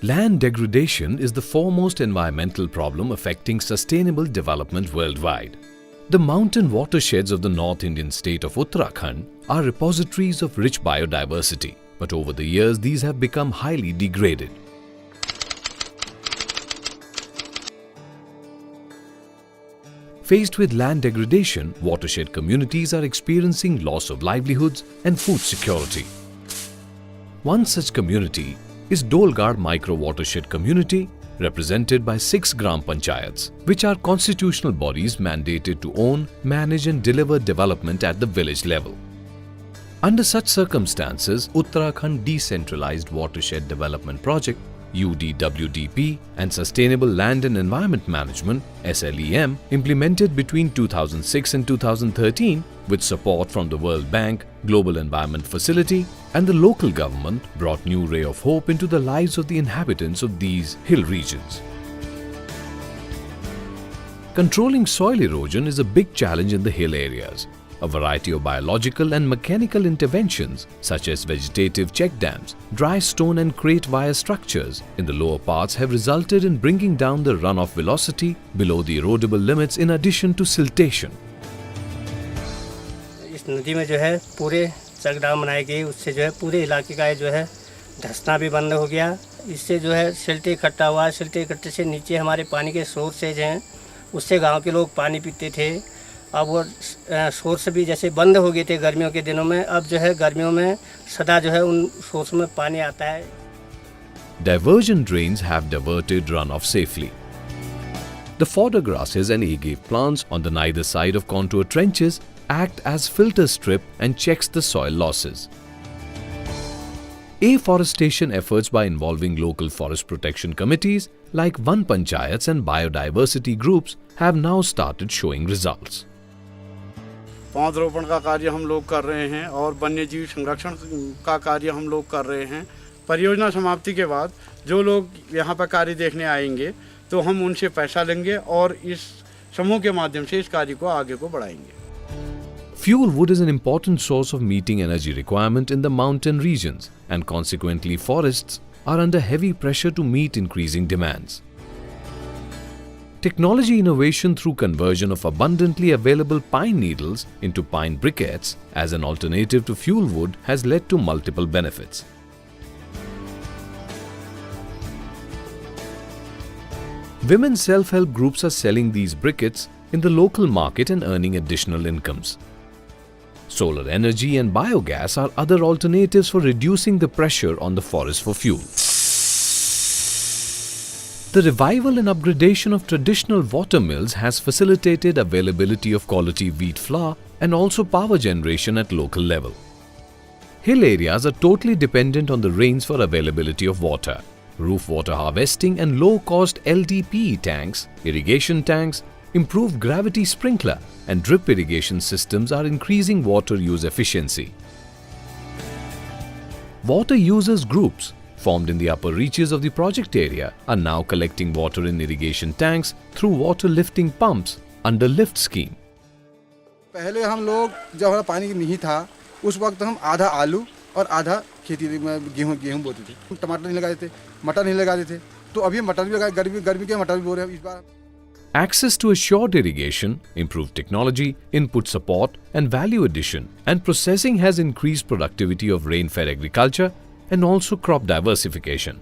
Land degradation is the foremost environmental problem affecting sustainable development worldwide. The mountain watersheds of the North Indian state of Uttarakhand are repositories of rich biodiversity, but over the years these have become highly degraded. Faced with land degradation, watershed communities are experiencing loss of livelihoods and food security. One such community is Dolgad Micro Watershed Community, represented by 6 Gram Panchayats, which are constitutional bodies mandated to own, manage and deliver development at the village level. Under such circumstances, Uttarakhand Decentralized Watershed Development Project UDWDP and Sustainable Land and Environment Management SLEM, implemented between 2006 and 2013 with support from the World Bank, Global Environment Facility and the local government, brought new ray of hope into the lives of the inhabitants of these hill regions. Controlling soil erosion is a big challenge in the hill areas. A variety of biological and mechanical interventions such as vegetative check dams, dry stone and crate wire structures in the lower parts have resulted in bringing down the runoff velocity below the erodible limits in addition to siltation. इस नदी में जो है पूरे check dam बनाए गए, उससे जो है पूरे इलाके का जो है धंसना भी बंद हो गया। इससे जो है सिल्टे इकट्ठा हुआ, सिल्टे इकट्ठे से नीचे हमारे पानी के सोर्सेज हैं, उससे गांव के लोग पानी पीते थे। अब वो सोर्स भी जैसे बंद हो गए थे गर्मियों के दिनों में, अब जो है गर्मियों में सदा जो है उन सोर्स में पानी आता है। Diversion drains have diverted runoff safely. The fodder grasses and agave plants on the neither side of contour trenches act as filter strip and checks the soil losses. Afforestation efforts by involving local forest protection committees like Van Panchayats and biodiversity groups have now started showing results. पौधरोपण का कार्य हम लोग कर रहे हैं और वन्यजीव संरक्षण का कार्य हम लोग कर रहे हैं। परियोजना समाप्ति के बाद जो लोग यहाँ पर कार्य देखने आएंगे तो हम उनसे पैसा लेंगे और इस समूह के माध्यम से इस कार्य को आगे को बढ़ाएंगे। Fuel wood is an important source of meeting energy requirement in the mountain regions, and consequently forests are under heavy pressure to meet increasing demands. Technology innovation through conversion of abundantly available pine needles into pine briquettes as an alternative to fuel wood has led to multiple benefits. Women self-help groups are selling these briquettes in the local market and earning additional incomes. Solar energy and biogas are other alternatives for reducing the pressure on the forest for fuel. The revival and upgradation of traditional water mills has facilitated availability of quality wheat flour and also power generation at local level. Hill areas are totally dependent on the rains for availability of water. Roof water harvesting and low-cost LDPE tanks, irrigation tanks, improved gravity sprinkler and drip irrigation systems are increasing water use efficiency. Water users groups formed in the upper reaches of the project area are now collecting water in irrigation tanks through water lifting pumps under lift scheme. पहले हम लोग जब हमारा पानी नहीं था उस वक्त हम आधा आलू और आधा खेती में गेहूं बोते थे, टमाटर नहीं लगाते थे, मटर नहीं लगाते थे, तो अभी मटर भी लगाए, गर्मी के मटर भी बो रहे हैं इस बार। Access to assured irrigation, improved technology, input support and value addition and processing has increased productivity of rain-fed agriculture and also crop diversification.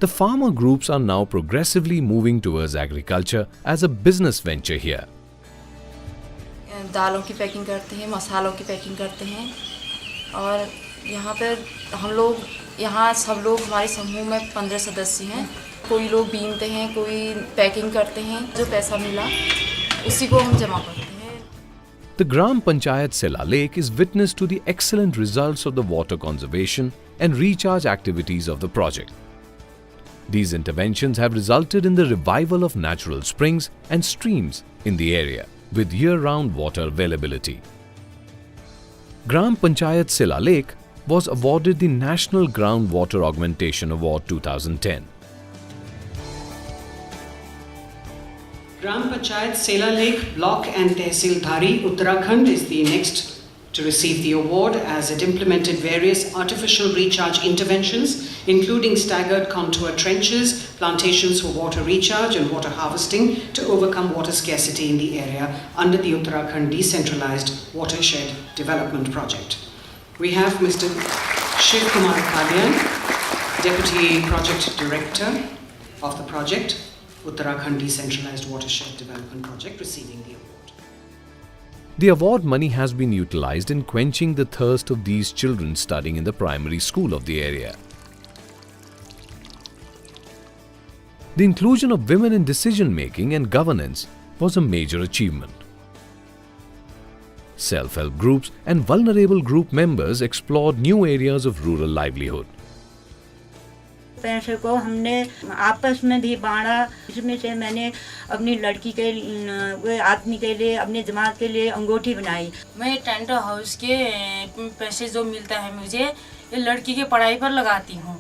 The farmer groups are now progressively moving towards agriculture as a business venture here. दालों की packing करते हैं, मसालों की packing करते हैं और यहाँ पर हम लोग सब लोग हमारे समूह में 15 सदस्य हैं। कोई लोग बीनते हैं, कोई पैकिंग करते हैं, जो पैसा मिला उसी को हम जमा करते हैं। The Gram Panchayat Sela Lake is witness to the excellent results of the water conservation and recharge activities of the project. These interventions have resulted in the revival of natural springs and streams in the area with year-round water availability. Gram Panchayat Sela Lake was awarded the National Groundwater Augmentation Award 2010. Gram Panchayat Sela Lake Block and Tehsil Dhari, Uttarakhand is the next to receive the award as it implemented various artificial recharge interventions including staggered contour trenches, plantations for water recharge and water harvesting to overcome water scarcity in the area under the Uttarakhand Decentralized Watershed Development Project. We have Mr. Shiv Kumar Kalyan, Deputy Project Director of the project, Uttarakhand Decentralized Watershed Development Project, receiving the award. The award money has been utilized in quenching the thirst of these children studying in the primary school of the area. The inclusion of women in decision-making and governance was a major achievement. Self-help groups and vulnerable group members explored new areas of rural livelihood. पैसे को हमने आपस में भी बांटा। इसमें से मैंने अपनी लड़की के आदमी के लिए, अपने जमात के लिए अंगूठी बनाई। मैं टेंट हाउस के पैसे जो मिलता है मुझे, ये लड़की के पढ़ाई पर लगाती हूँ।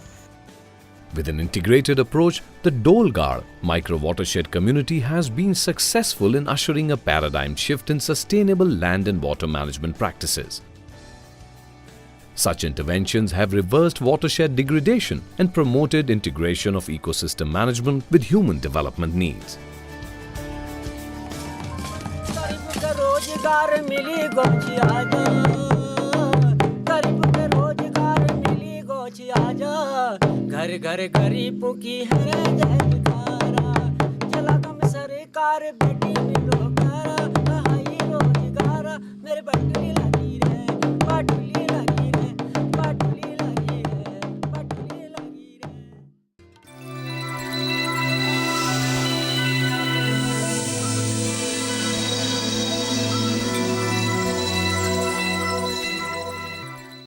With an integrated approach, the Dolgarh micro watershed community has been successful in ushering a paradigm shift in sustainable land and water management practices. Such interventions have reversed watershed degradation and promoted integration of ecosystem management with human development needs. घर घर गरीबों की है जय जयकारा, चला कम सरकार बेटी मिलो